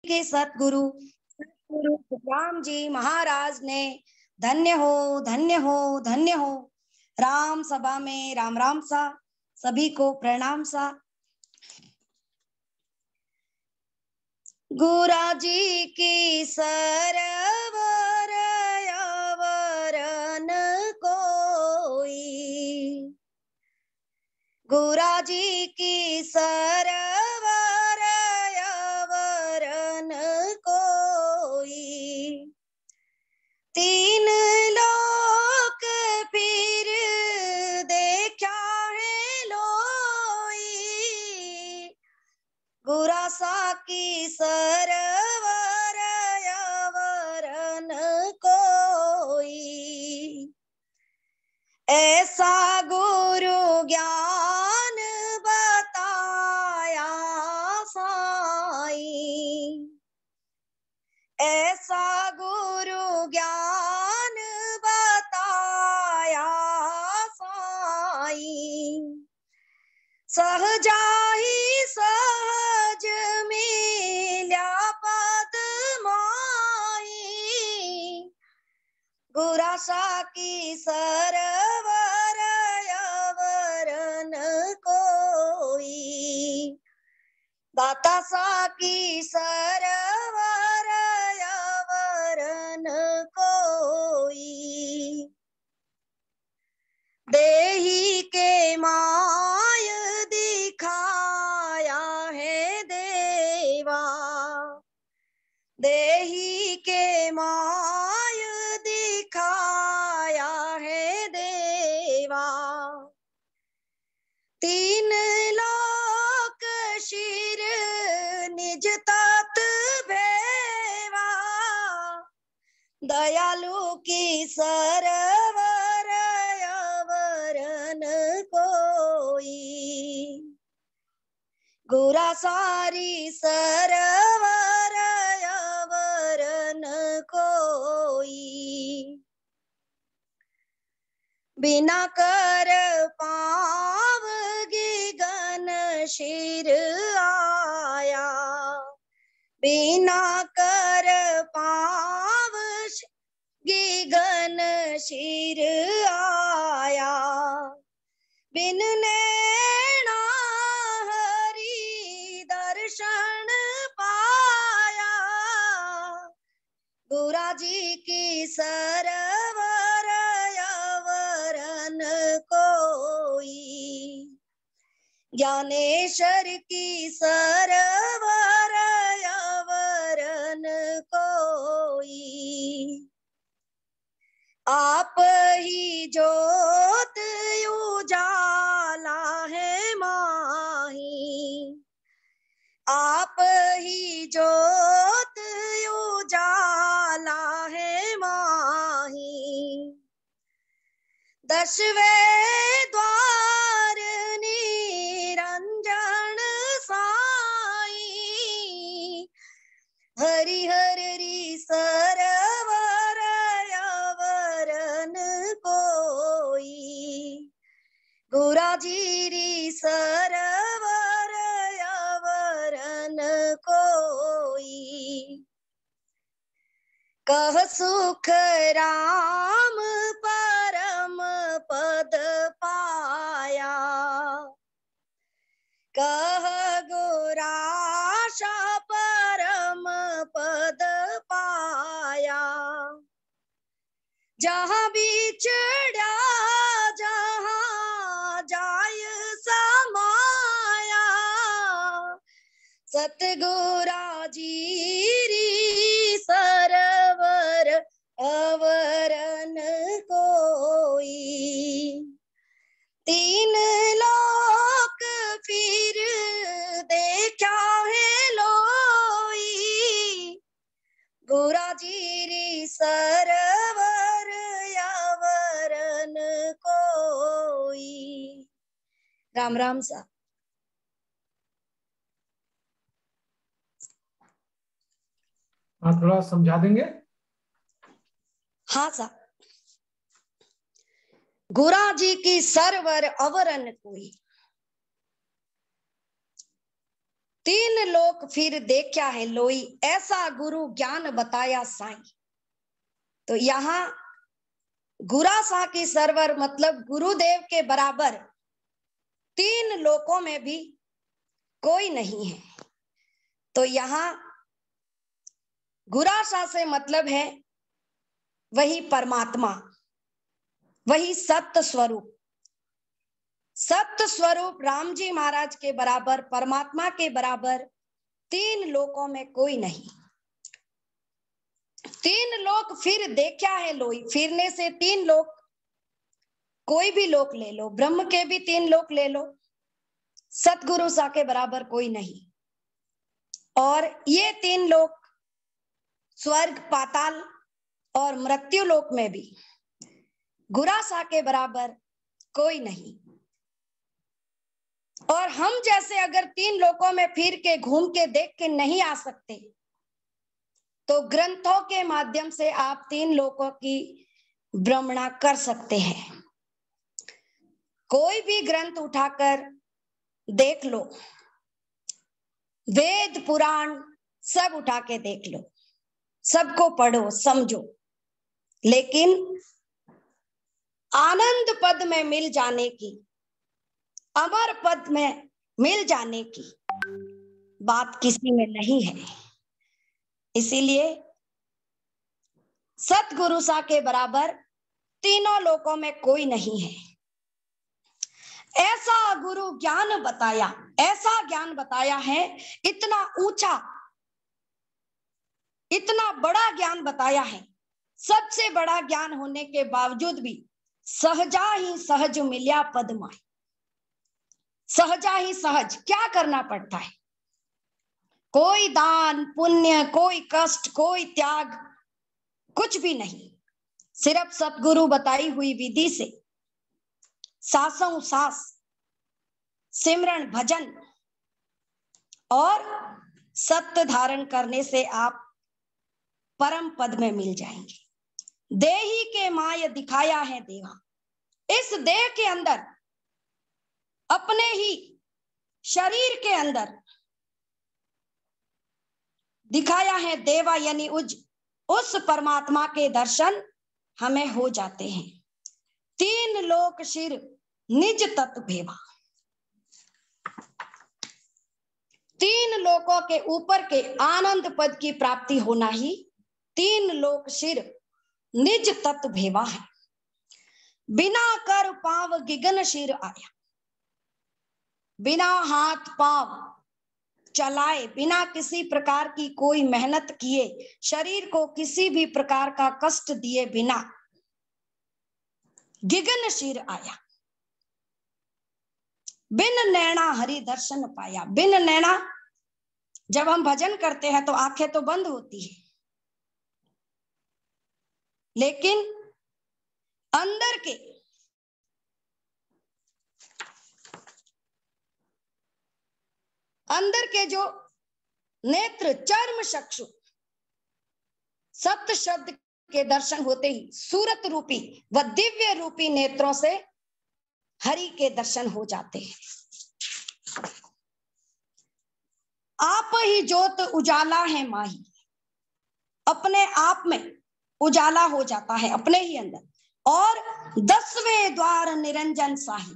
के सतगुरु गुरु राम जी महाराज ने धन्य हो धन्य हो धन्य हो। राम सभा में राम राम सा, सभी को प्रणाम सा। गुरा जी की सरवर अवरन कोई, गुरा जी की सरवर अवरन कोई, तीन लोक फिर देखा है लोई, गुरा सा की सरवर अवरन कोई, ऐसा गुरु ज्ञान बताया साई, ऐसा गुरु ज्ञान बताया साई, सहजा ही सहज मिल्या पद माई, गुरा सा की सरवर अवरन कोई, दाता सा की सरवर अवरन कोई, देही के माय दिखाया है देवा, देही के माय दिखाया है देवा, तीन लोक शिर निज तात भेवा, दयालु की सरवर अवरन कोई, गुरा सारी सरवर अवरन कोई, बिना कर पावगी गन शिर आया, बिना कर पावगी गन शिर आया, बिन नैना हरि दर्शन पाया, गुरा जी की सरवर अवरन कोई, ज्ञानेश्वर की सरवर अवरन कोई, आप ही ज्योत उजाला है माही, आप ही ज्योत उजाला है माही, दशवें द्वार निरंजन साई, हरि हरि सरवर अवरन कोई, गुरा जी सरवर अवरन कोई, कह सुख राम परम पद पाया, कह गुराशा परम पद पाया, जहाँ बिछड़ा जहाँ जाय समाया, सतगुरा जी सरवर अवरन कोई, तीन लोक फिर देखा है लोई, गुरा जी सरवर अवरन कोई। राम राम सा। हाँ, थोड़ा समझा देंगे? हाँ सा। गुरा जी की सरवर अवरन कोई, तीन लोक फिर देखा है लोई, ऐसा गुरु ज्ञान बताया साईं। तो यहाँ गुरासा की सरवर मतलब गुरुदेव के बराबर तीन लोकों में भी कोई नहीं है। तो यहाँ गुरासा से मतलब है वही परमात्मा, वही सत्य स्वरूप। सत्य स्वरूप राम जी महाराज के बराबर, परमात्मा के बराबर तीन लोकों में कोई नहीं। तीन लोक फिर देखा है लोई, फिरने से तीन लोक, कोई भी लोक ले लो, ब्रह्म के भी तीन लोक ले लो, सतगुरु सा के बराबर कोई नहीं। और ये तीन लोक स्वर्ग, पाताल और मृत्यु लोक में भी गुरासा के बराबर कोई नहीं। और हम जैसे अगर तीन लोकों में फिर के घूम के देख के नहीं आ सकते, तो ग्रंथों के माध्यम से आप तीन लोकों की भ्रमणा कर सकते हैं। कोई भी ग्रंथ उठाकर देख लो, वेद पुराण सब उठा के देख लो, सबको पढ़ो समझो, लेकिन आनंद पद में मिल जाने की, अमर पद में मिल जाने की बात किसी में नहीं है। इसीलिए सतगुरु सा के बराबर तीनों लोकों में कोई नहीं है। ऐसा गुरु ज्ञान बताया, ऐसा ज्ञान बताया है, इतना ऊंचा, इतना बड़ा ज्ञान बताया है। सबसे बड़ा ज्ञान होने के बावजूद भी सहजा ही सहज मिल्या पदमाई। सहजा ही सहज क्या करना पड़ता है? कोई दान पुण्य, कोई कष्ट, कोई त्याग, कुछ भी नहीं। सिर्फ सतगुरु बताई हुई विधि से सासों सास सिमरन भजन और सत्य धारण करने से आप परम पद में मिल जाएंगे। देही के माय दिखाया है देवा, इस देह के अंदर, अपने ही शरीर के अंदर दिखाया है देवा, यानी उस परमात्मा के दर्शन हमें हो जाते हैं। तीन लोक शिर निज तत्व भेवा, तीन लोकों के ऊपर के आनंद पद की प्राप्ति होना ही तीन लोक शिर निज तत्व भेवा है। बिना कर पाव गिगन शिर आया, बिना हाथ पांव चलाए, बिना किसी प्रकार की कोई मेहनत किए, शरीर को किसी भी प्रकार का कष्ट दिए बिना गिगन शिर आया। बिन नैना हरि दर्शन पाया। बिन नैना, जब हम भजन करते हैं तो आंखें तो बंद होती है, लेकिन अंदर के जो नेत्र, चर्म चक्षु, सत्य शब्द के दर्शन होते ही सूरत रूपी व दिव्य रूपी नेत्रों से हरि के दर्शन हो जाते हैं। आप ही ज्योत उजाला है माही, अपने आप में उजाला हो जाता है अपने ही अंदर। और 10वें द्वार निरंजन साही,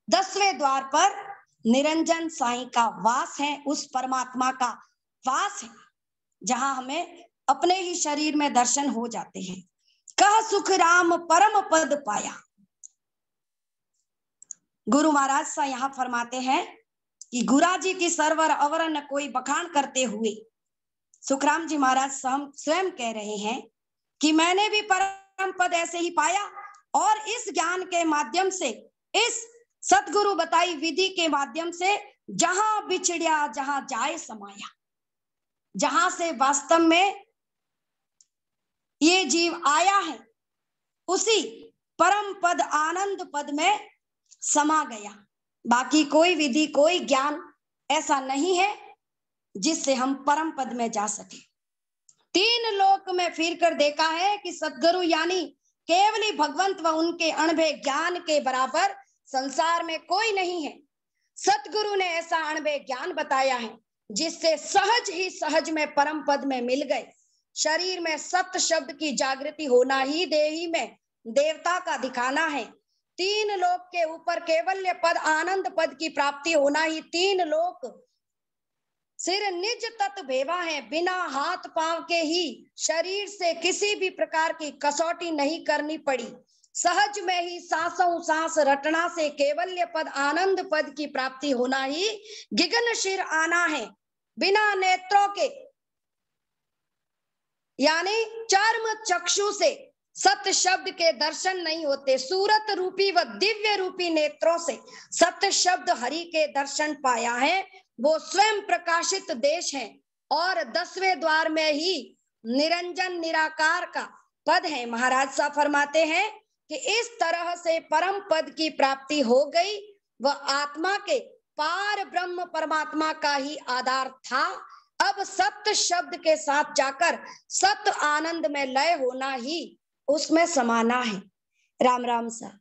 10वें द्वार पर निरंजन साईं का वास है, उस परमात्मा का वास है, जहां हमें अपने ही शरीर में दर्शन हो जाते हैं। कह सुख राम परम पद पाया। गुरु महाराज सा यहाँ फरमाते हैं कि गुरा जी की सरवर अवर न कोई बखान करते हुए सुखराम जी महाराज स्वयं कह रहे हैं कि मैंने भी परम पद ऐसे ही पाया, और इस ज्ञान के माध्यम से, इस सतगुरु बताई विधि के माध्यम से जहां बिछड़िया जहां जाए समाया, जहां से वास्तव में ये जीव आया है उसी परम पद आनंद पद में समा गया। बाकी कोई विधि, कोई ज्ञान ऐसा नहीं है जिससे हम परम पद में जा सके। तीन लोक में फिर कर देखा है कि सतगुरु यानी केवली भगवंत व उनके अणभे ज्ञान के बराबर संसार में कोई नहीं है। सतगुरु ने ऐसा अणवे ज्ञान बताया है जिससे सहज ही सहज में परम पद में मिल गए। शरीर में सत्य शब्द की जागृति होना ही देही में देवता का दिखाना है। तीन लोक के ऊपर केवल्य पद आनंद पद की प्राप्ति होना ही तीन लोक सिर निज तत् भेवा है। बिना हाथ पांव के ही शरीर से किसी भी प्रकार की कसौटी नहीं करनी पड़ी। सहज में ही सांसों सांस रटना से केवल्य पद आनंद पद की प्राप्ति होना ही गगन शिर आना है। बिना नेत्रों के यानी चर्म चक्षु से सत्य शब्द के दर्शन नहीं होते। सूरत रूपी व दिव्य रूपी नेत्रों से सत्य शब्द हरि के दर्शन पाया है। वो स्वयं प्रकाशित देश है और 10वें द्वार में ही निरंजन निराकार का पद है। महाराज साहब फरमाते हैं कि इस तरह से परम पद की प्राप्ति हो गई। वह आत्मा के पार ब्रह्म परमात्मा का ही आधार था। अब सत्य शब्द के साथ जाकर सत्य आनंद में लय होना ही उसमें समाना है। राम राम सा।